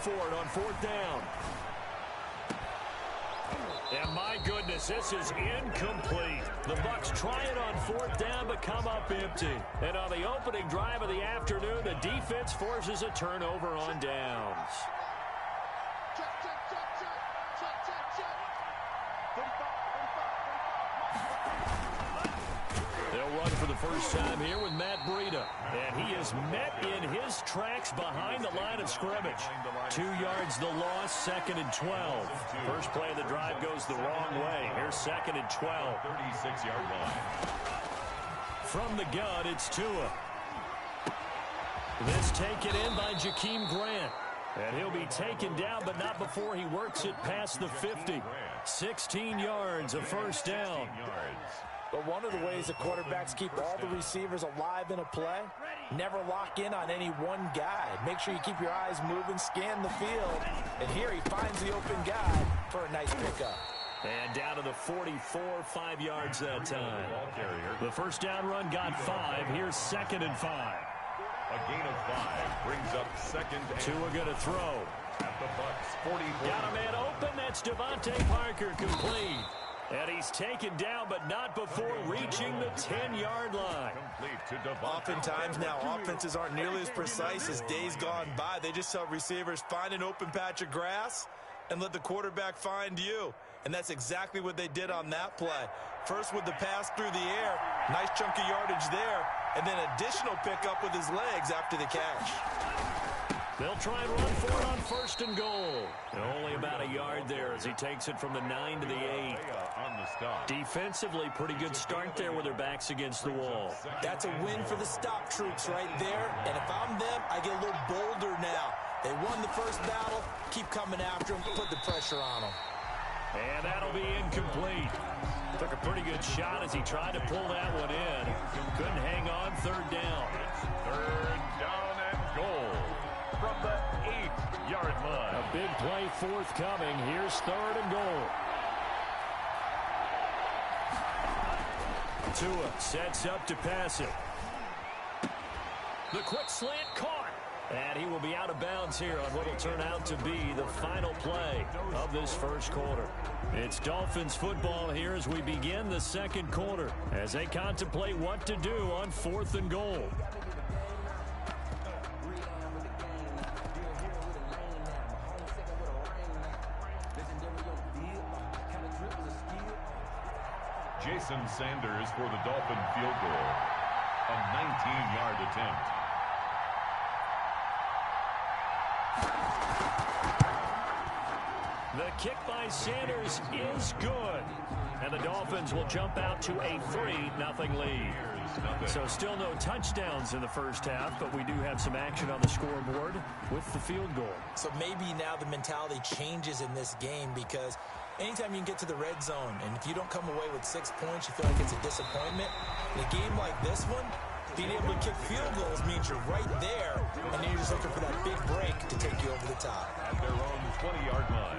for it on 4th down. And my goodness, this is incomplete. The Bucs try it on 4th down, but come up empty. And on the opening drive of the afternoon, the defense forces a turnover on downs. They'll run for the first time here with Matt Breida. And he is met in his tracks behind the line of scrimmage. 2 yards the loss, 2nd and 12. First play of the drive goes the wrong way. Here's 2nd and 12. 36-yard line. From the gun, it's Tua. This taken in by Jakeem Grant. And he'll be taken down, but not before he works it past the 50. 16 yards, a first down. But one of the ways the quarterbacks keep all the receivers alive in a play, never lock in on any one guy. Make sure you keep your eyes moving, scan the field. And here he finds the open guy for a nice pickup. And down to the 44, 5 yards that time. The first down run got 5. Here's 2nd and 5. A gain of 5 brings up 2nd and 2. Tua going to throw. At the Bucs, 44. Got a man open. That's Devontae Parker, complete. And he's taken down, but not before reaching the 10-yard line. Oftentimes now, offenses aren't nearly as precise as days gone by. They just tell receivers, find an open patch of grass and let the quarterback find you. And that's exactly what they did on that play. First with the pass through the air, nice chunk of yardage there, and then additional pickup with his legs after the catch. They'll try and run for it on 1st and goal. And only about a yard there as he takes it from the 9 to the 8. Defensively, pretty good start there with their backs against the wall. That's a win for the stop troops right there. And if I'm them, I get a little bolder now. They won the first battle. Keep coming after them. Put the pressure on them. And that'll be incomplete. Took a pretty good shot as he tried to pull that one in. Couldn't hang on. 3rd down. 3rd down and goal. From the 8-yard line. A big play forthcoming. Here's 3rd and goal. Tua sets up to pass it. The quick slant caught. And he will be out of bounds here on what will turn out to be the final play of this first quarter. It's Dolphins football here as we begin the 2nd quarter as they contemplate what to do on 4th and goal. Jason Sanders for the Dolphin field goal. A 19-yard attempt. The kick by Sanders is good. And the Dolphins will jump out to a 3-0 lead. So still no touchdowns in the first half, but we do have some action on the scoreboard with the field goal. So maybe now the mentality changes in this game because anytime you can get to the red zone, and if you don't come away with 6 points, you feel like it's a disappointment. In a game like this one, being able to kick field goals means you're right there, and then you're just looking for that big break to take you over the top. At their own 20-yard line.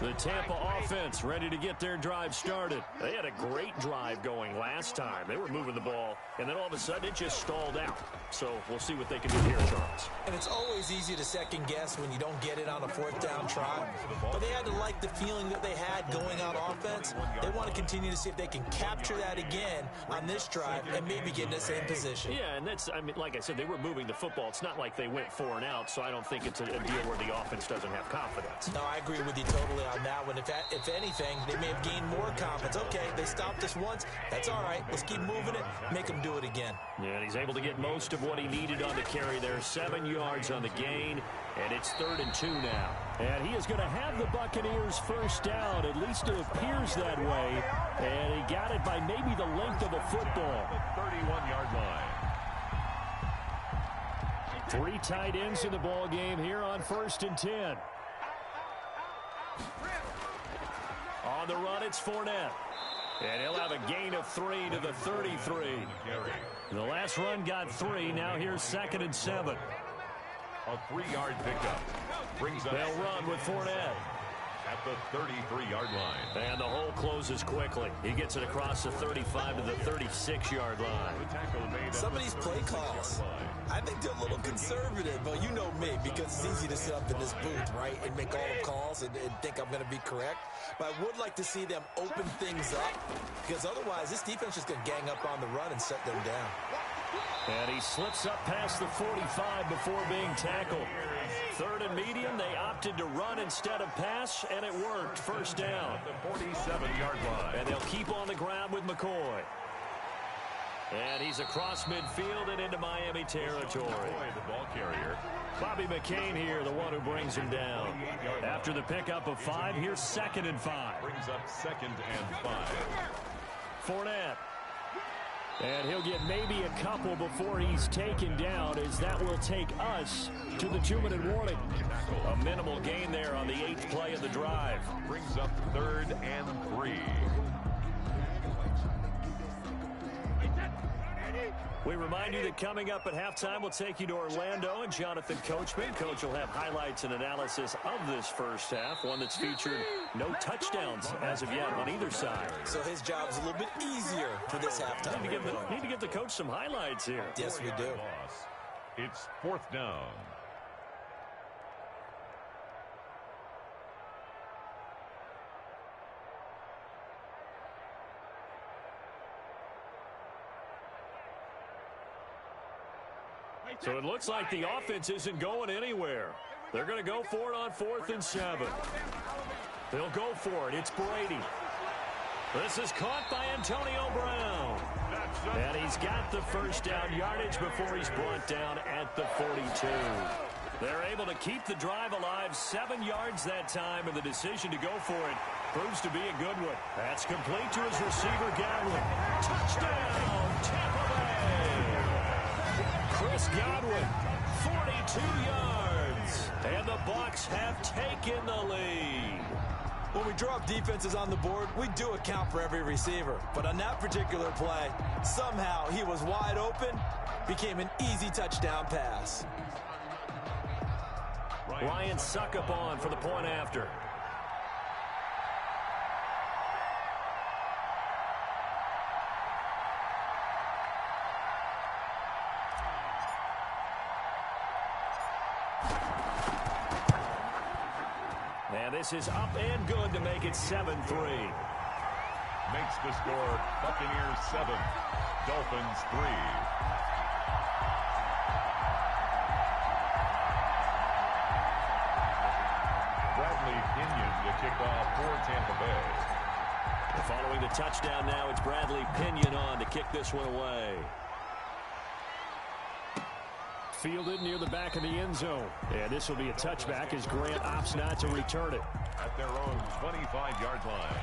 The Tampa offense ready to get their drive started. They had a great drive going last time. They were moving the ball, and then all of a sudden it just stalled out. So we'll see what they can do here, Charles. And it's always easy to second guess when you don't get it on a 4th down try. But they had to like the feeling that they had going on offense. They want to continue to see if they can capture that again on this drive and maybe get in the same position. Yeah, and that's, I mean, like I said, they were moving the football. It's not like they went 4 and out, so I don't think it's a deal where the offense doesn't have confidence. No, I agree with you totally on that one. If anything, they may have gained more confidence. Okay, they stopped us once. That's all right. Let's keep moving it. Make them do it again. Yeah, and he's able to get most of what he needed on the carry there. 7 yards on the gain, and it's 3rd and 2 now. And he is going to have the Buccaneers first down. At least it appears that way. And he got it by maybe the length of a football. 31-yard line. 3 tight ends in the ball game here on 1st and 10. On the run, it's Fournette. And he'll have a gain of 3 to the 33. The last run got 3. Now here's 2nd and 7. A 3-yard pickup. Brings up. They'll run with Fournette. at the 33-yard line. And the hole closes quickly. He gets it across the 35 to the 36-yard line. Some of these play calls, I think they're a little conservative, but you know me, because it's easy to sit up in this booth, right, and make all the calls and think I'm going to be correct. But I would like to see them open things up, because otherwise this defense is going to gang up on the run and shut them down. And he slips up past the 45 before being tackled. Third and medium, they opted to run instead of pass, and it worked. First down. The 47-yard line. And they'll keep on the ground with McCoy. And he's across midfield and into Miami territory. The ball carrier. Bobby McCain here, the one who brings him down. After the pickup of 5, here's 2nd and 5. Brings up 2nd and 5. Fournette. And he'll get maybe a couple before he's taken down, as that will take us to the 2-minute warning. A minimal gain there on the 8th play of the drive. Brings up 3rd and 3. We remind you that coming up at halftime, we'll take you to Orlando and Jonathan Coachman. Coach will have highlights and analysis of this first half, one that's featured no touchdowns as of yet on either side. So his job's a little bit easier for this halftime. Need to give the coach some highlights here. Yes, we do. It's 4th down. So it looks like the offense isn't going anywhere. They're going to go for it on 4th and 7. They'll go for it. It's Brady. This is caught by Antonio Brown. And he's got the first down yardage before he's brought down at the 42. They're able to keep the drive alive, 7 yards that time, and the decision to go for it proves to be a good one. That's complete to his receiver, Godwin. Touchdown, Tampa Bay! Chris Godwin, 42 yards, and the Bucs have taken the lead. When we drop defenses on the board, we do account for every receiver. But on that particular play, somehow he was wide open, became an easy touchdown pass. Ryan Suckup on for the point after. And this is up and good to make it 7-3. Makes the score Buccaneers 7, Dolphins 3. Bradley Pinion to kick off for Tampa Bay. Following the touchdown now, it's Bradley Pinion on to kick this one away. Fielded near the back of the end zone. And this will be a touchback as Grant opts not to return it. At their own 25-yard line.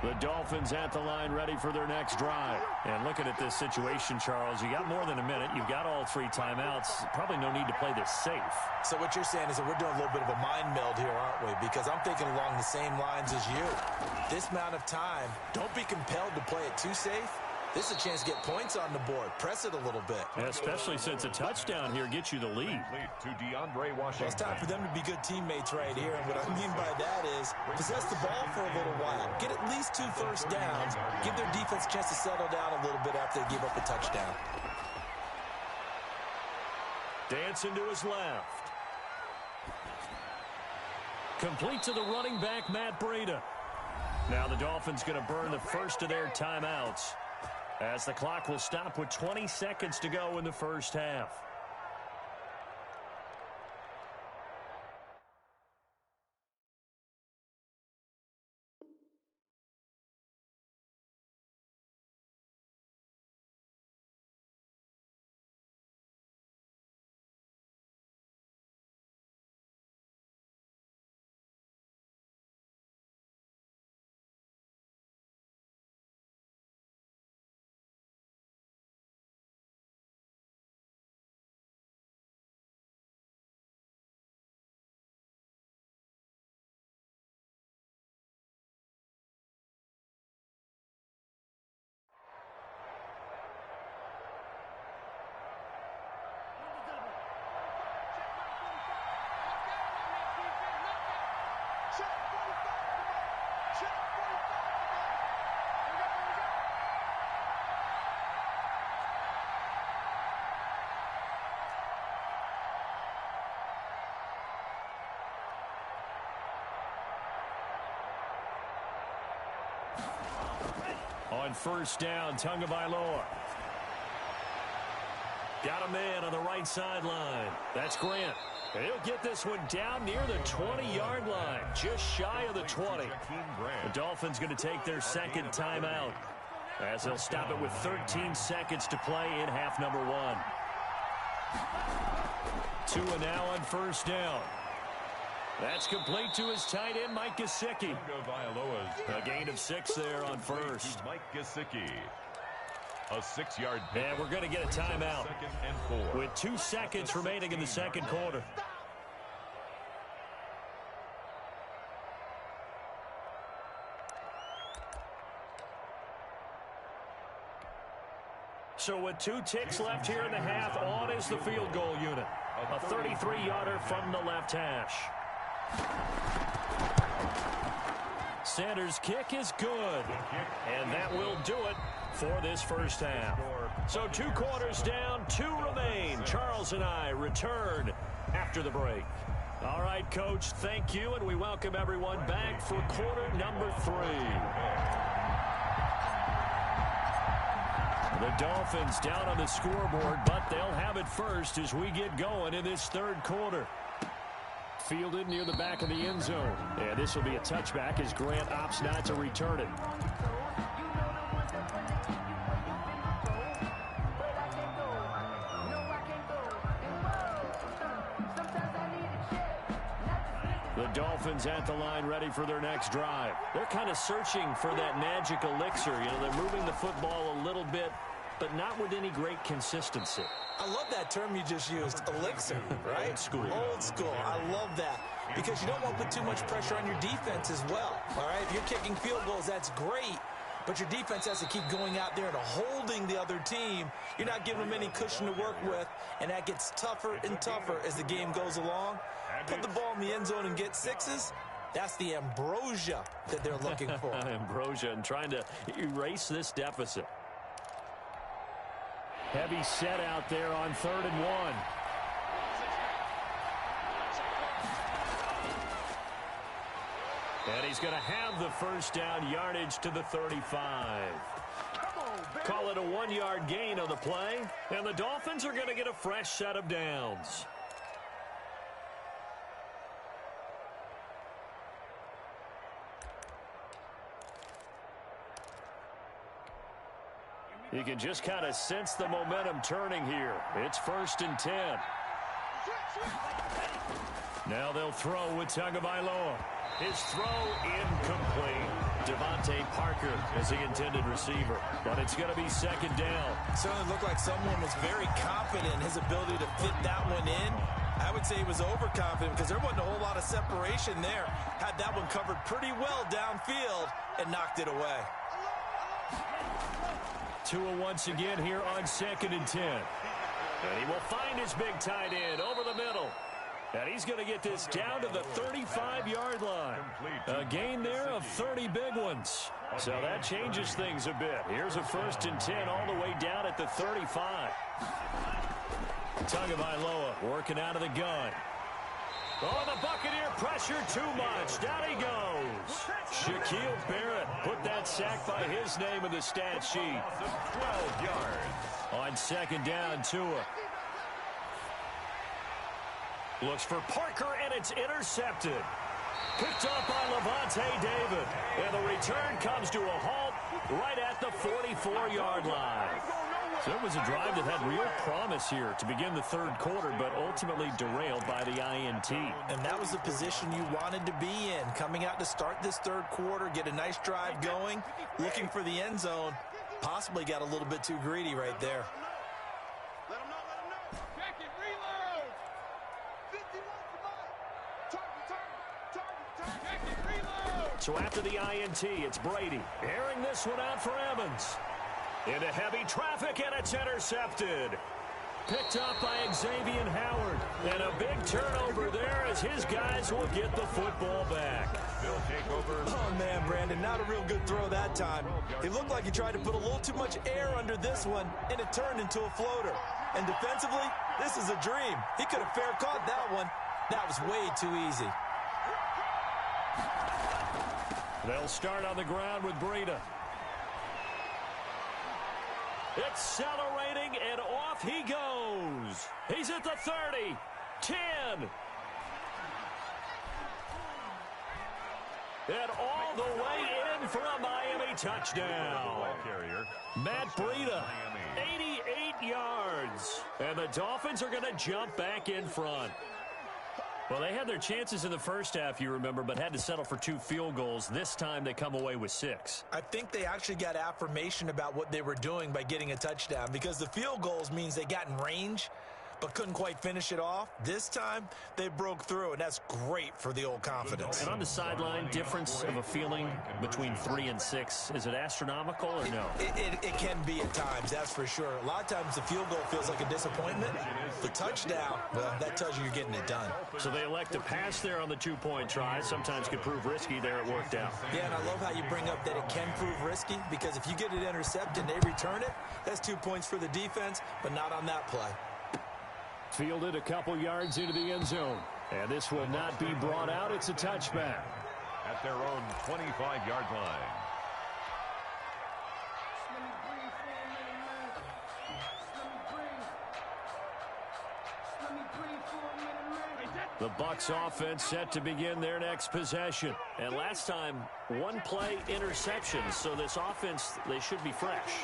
The Dolphins at the line ready for their next drive. And looking at this situation, Charles, you got more than a minute. You've got all 3 timeouts. Probably no need to play this safe. So what you're saying is that we're doing a little bit of a mind meld here, aren't we? Because I'm thinking along the same lines as you. This amount of time, don't be compelled to play it too safe. This is a chance to get points on the board. Press it a little bit. Especially since a touchdown here gets you the lead. To DeAndre Washington. Well, it's time for them to be good teammates right here. And what I mean by that is possess the ball for a little while. Get at least 2 first downs. Give their defense a chance to settle down a little bit after they give up a touchdown. Dancing to his left. Complete to the running back, Matt Breida. Now the Dolphins going to burn the first of their timeouts, as the clock will stop with 20 seconds to go in the first half. On first down, Tagovailoa. Got a man on the right sideline. That's Grant. He'll get this one down near the 20-yard line, just shy of the 20. The Dolphins going to take their second timeout as they'll stop it with 13 seconds to play in half number one. Tua now on first down. That's complete to his tight end, Mike Gesicki. A gain of 6 there on first. Mike Gesicki. A 6-yard pick. And we're going to get a timeout with 2 seconds remaining in the second quarter. So with 2 ticks left here in the half, on is the field goal unit. A 33-yarder from the left hash. Sanders' kick is good. And that will do it for this first half. So 2 quarters down, 2 remain. Charles and I return after the break. All right, Coach, thank you, and we welcome everyone back for quarter number 3. The Dolphins down on the scoreboard, but they'll have it first as we get going in this third quarter. Fielded near the back of the end zone. And this will be a touchback as Grant opts not to return it. The Dolphins at the line ready for their next drive. They're kind of searching for that magic elixir. You know, they're moving the football a little bit, but not with any great consistency. I love that term you just used, elixir, right? Old school. Old school. I love that because you don't want to put too much pressure on your defense as well, all right? If you're kicking field goals, that's great, but your defense has to keep going out there and holding the other team. You're not giving them any cushion to work with, and that gets tougher and tougher as the game goes along. Put the ball in the end zone and get 6s. That's the ambrosia that they're looking for. Ambrosia and trying to erase this deficit. Heavy set out there on 3rd and 1. And he's going to have the first down, yardage to the 35. Call it a 1-yard gain on the play, and the Dolphins are going to get a fresh set of downs. You can just kind of sense the momentum turning here. It's 1st and 10. Now they'll throw with Tagovailoa. His throw incomplete. Devontae Parker is the intended receiver, but it's going to be 2nd down. Certainly looked like someone was very confident in his ability to fit that one in. I would say he was overconfident because there wasn't a whole lot of separation there. Had that one covered pretty well downfield and knocked it away. Tua once again here on 2nd and 10. And he will find his big tight end over the middle. And he's going to get this down to the 35-yard line. A gain there of 30 big ones. So that changes things a bit. Here's a 1st and 10 all the way down at the 35. Tagovailoa working out of the gun. Oh, the Buccaneer pressure too much. Down he goes. Shaquille Barrett put that sack by his name in the stat sheet. 12 yards. On 2nd down, Tua looks for Parker, and it's intercepted. Picked up by Levante David. And the return comes to a halt right at the 44-yard line. So it was a drive that had real promise here to begin the 3rd quarter, but ultimately derailed by the INT. And that was the position you wanted to be in. Coming out to start this 3rd quarter, get a nice drive going, looking for the end zone. Possibly got a little bit too greedy right there. Let him know. Check it, reload. 51 target. Check it, reload. So after the INT, it's Brady airing this one out for Evans. Into heavy traffic, and it's intercepted. Picked up by Xavier Howard. And a big turnover there as his guys will get the football back. They'll take over. Oh, man, Brandon. and not a real good throw that time. He looked like he tried to put a little too much air under this one, and it turned into a floater. And defensively, this is a dream. He could have fair caught that one. That was way too easy. They'll start on the ground with Breida. Accelerating, and off he goes. He's at the 30, 10. And all the way in for a Miami touchdown. Matt Breida, 88 yards. And the Dolphins are going to jump back in front. Well, they had their chances in the first half, you remember, but had to settle for 2 field goals. This time they come away with 6. I think they actually got affirmation about what they were doing by getting a touchdown, because the field goals means they got in range but couldn't quite finish it off. This time, they broke through, and that's great for the old confidence. And on the sideline, difference of a feeling between 3 and 6, is it astronomical or no? It can be at times, that's for sure. A lot of times the field goal feels like a disappointment. The touchdown, well, that tells you you're getting it done. So they elect to pass there on the 2-point try. Sometimes could prove risky. There it worked out. Yeah, and I love how you bring up that it can prove risky, because if you get it intercepted and they return it, that's 2 points for the defense, but not on that play. Fielded a couple yards into the end zone. And this will not be brought out. It's a touchback. At their own 25-yard line. The Bucs offense set to begin their next possession. And last time, 1-play interception. So this offense, they should be fresh.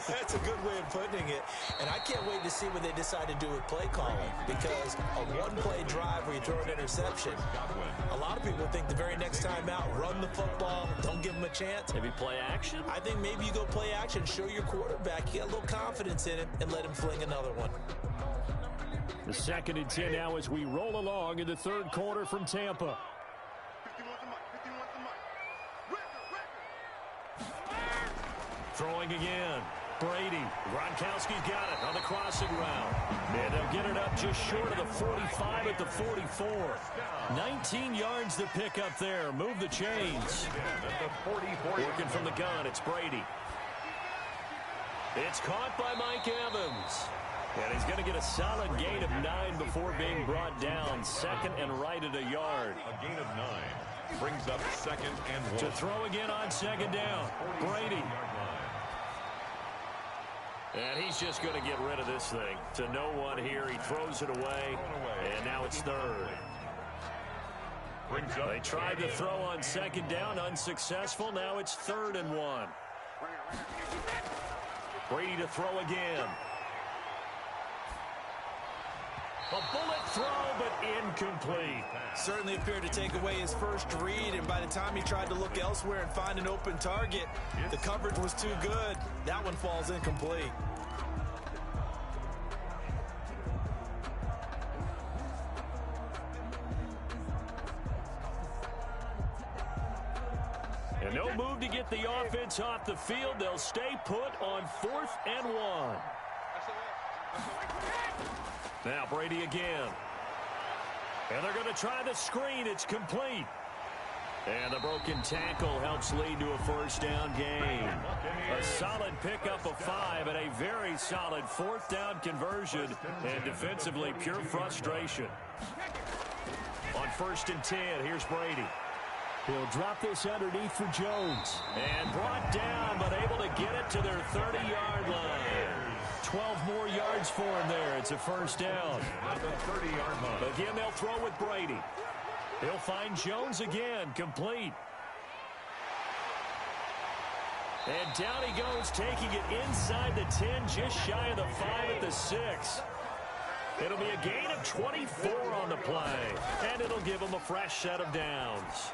That's a good way of putting it. And I can't wait to see what they decide to do with play calling. Because a 1-play drive where you throw an interception, a lot of people think the very next time out, run the football, don't give them a chance. Maybe play action? I think maybe you go play action, show your quarterback, you got a little confidence in him, and let him fling another one. The 2nd and 10 now as we roll along in the 3rd quarter from Tampa. Throwing again. Brady. Gronkowski's got it on the crossing route. And they'll get it up just short of the 45 at the 44. 19 yards to pick up there. Move the chains. Working from the gun, it's Brady. It's caught by Mike Evans. And he's going to get a solid gain of 9 before being brought down. 2nd and right at a yard. A gain of 9 brings up 2nd and 1. To throw again on 2nd down. Brady. And he's just going to get rid of this thing. To no one here. He throws it away. And now it's 3rd. They tried to throw on 2nd down. Unsuccessful. Now it's 3rd and 1. Brady to throw again. A bullet throw, but incomplete. Certainly appeared to take away his first read, and by the time he tried to look elsewhere and find an open target, the coverage was too good. That one falls incomplete. And no move to get the offense off the field. They'll stay put on 4th and 1. Now Brady again. And they're going to try the screen. It's complete. And the broken tackle helps lead to a 1st down gain. A solid pickup of 5 and a very solid 4th down conversion. And defensively, pure frustration. On 1st and 10, here's Brady. He'll drop this underneath for Jones. And brought down, but able to get it to their 30-yard line. 12 more yards for him there. It's a 1st down. At the 30-yard line. Again, they'll throw with Brady. He'll find Jones again, complete. And down he goes, taking it inside the 10, just shy of the 5 at the 6. It'll be a gain of 24 on the play, and it'll give him a fresh set of downs.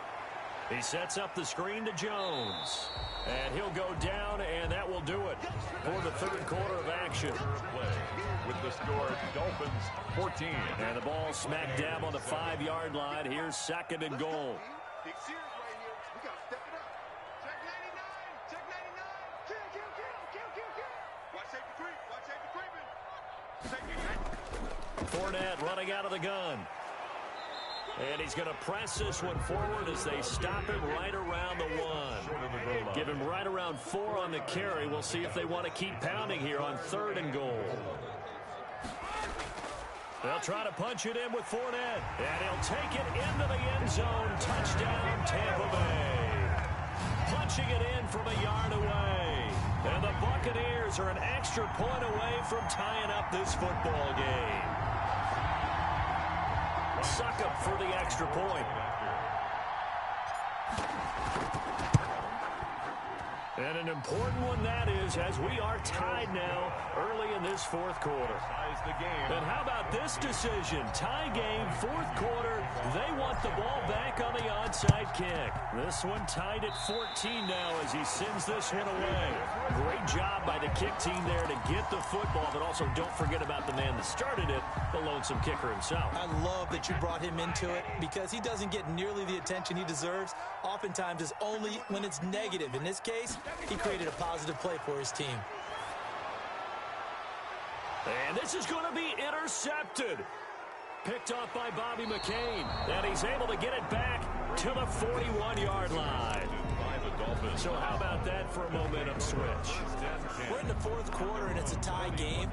He sets up the screen to Jones. And he'll go down, and that will do it for the 3rd quarter of action. With the score, Dolphins 14. And the ball smack dab on the 5-yard line. Here's 2nd and goal. Big series right here. We got to step it up. Check 99. Check 99. Kill. Watch safety creep. Watch safety creeping. Fournette running out of the gun. And he's going to press this one forward as they stop him right around the 1. Give him right around 4 on the carry. We'll see if they want to keep pounding here on 3rd and goal. They'll try to punch it in with Fournette. And he'll take it into the end zone. Touchdown, Tampa Bay. Punching it in from a yard away. And the Buccaneers are an extra point away from tying up this football game. Suck up for the extra point. And an important one that is, as we are tied now early in this 4th quarter. And how about this decision? Tie game, 4th quarter. They want the ball back on the onside kick. This one tied at 14 now as he sends this one away. Great job by the kick team there to get the football, but also don't forget about the man that started it, the lonesome kicker himself. I love that you brought him into it because he doesn't get nearly the attention he deserves. Oftentimes it's only when it's negative. In this case, he created a positive play for his team. And this is going to be intercepted. Picked off by Bobby McCain. And he's able to get it back to the 41-yard line. So how about that for a momentum switch? We're in the 4th quarter and it's a tie game.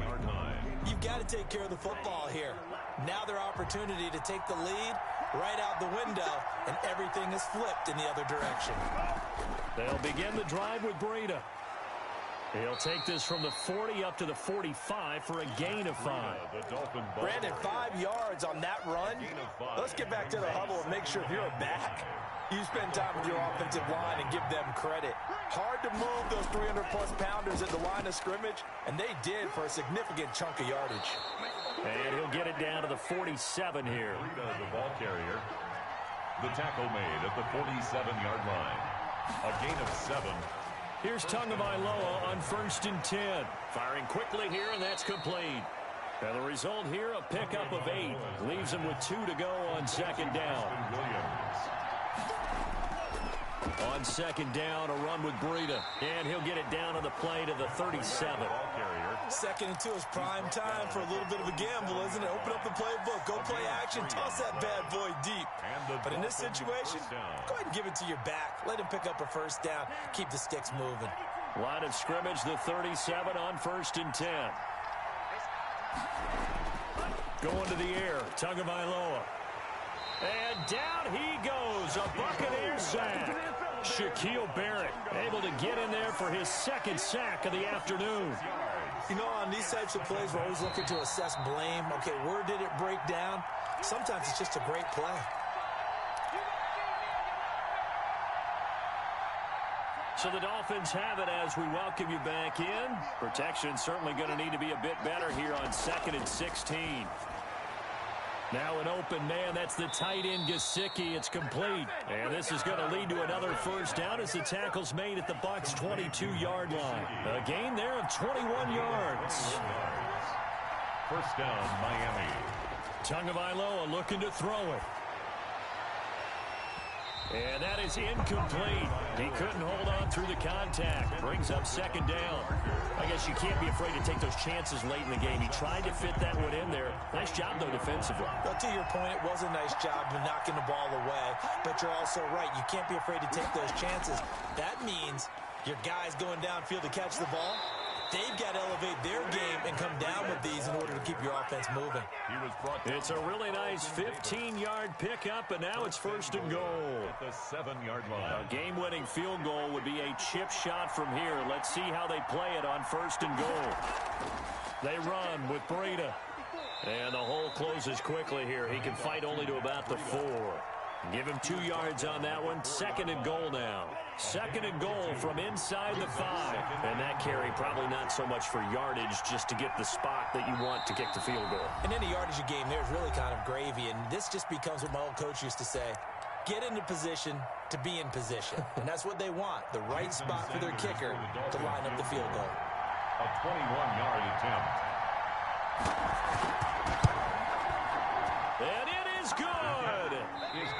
You've got to take care of the football here. Now their opportunity to take the lead right out the window, and everything is flipped in the other direction. They'll begin the drive with Breida. He'll take this from the 40 up to the 45 for a gain of 5. Brandon, 5 yards on that run. Let's get back to the huddle and make sure if you're a back, you spend time with your offensive line and give them credit. Hard to move those 300-plus pounders at the line of scrimmage, and they did for a significant chunk of yardage. And he'll get it down to the 47 here. The ball carrier. The tackle made at the 47-yard line. A gain of 7. Here's Tagovailoa on 1st and 10. Firing quickly here, and that's complete. And the result here, a pickup of 8. Leaves him with 2 to go on 2nd down. On 2nd down, a run with Breida. And he'll get it down on the play to the 37. 2nd and 2 is prime time for a little bit of a gamble, isn't it? Open up the playbook, go play action, toss that bad boy deep. But in this situation, go ahead and give it to your back. Let him pick up a 1st down. Keep the sticks moving. Line of scrimmage, the 37 on 1st and 10. Going to the air, Tagovailoa. And down he goes, a Buccaneers sack. Shaquille Barrett able to get in there for his 2nd sack of the afternoon. You know, on these types of plays, we're always looking to assess blame. Okay, where did it break down? Sometimes it's just a great play. So the Dolphins have it as we welcome you back in. Protection certainly going to need to be a bit better here on 2nd and 16. Now an open man, that's the tight end Gesicki. It's complete. And this is going to lead to another 1st down as the tackle's made at the Bucs' 22-yard line. A gain there of 21 yards. 1st down, Miami. Tagovailoa looking to throw it. And that is incomplete. He couldn't hold on through the contact. Brings up 2nd down. I guess you can't be afraid to take those chances late in the game. He tried to fit that one in there. Nice job, though, defensively. Well, to your point, it was a nice job of knocking the ball away. But you're also right. You can't be afraid to take those chances. That means your guys going downfield to catch the ball, they've got to elevate their game and come down with these in order to keep your offense moving. It's a really nice 15-yard pickup, and now it's 1st and goal. At the 7-yard line. A game-winning field goal would be a chip shot from here. Let's see how they play it on 1st and goal. They run with Breida. And the hole closes quickly here. He can fight only to about the 4. Give him 2 yards on that one. 2nd and goal now. 2nd and goal from inside the 5. And that carry probably not so much for yardage, just to get the spot that you want to kick the field goal. In any yardage of game, there's really kind of gravy. And this just becomes what my old coach used to say. Get into position to be in position. And that's what they want. The right spot for their kicker to line up the field goal. A 21-yard attempt. And it is good.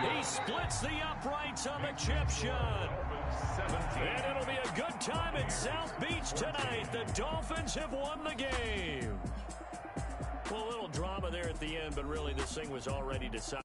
He splits the uprights on the chip shot. And it'll be a good time at South Beach tonight. The Dolphins have won the game. Well, a little drama there at the end, but really this thing was already decided.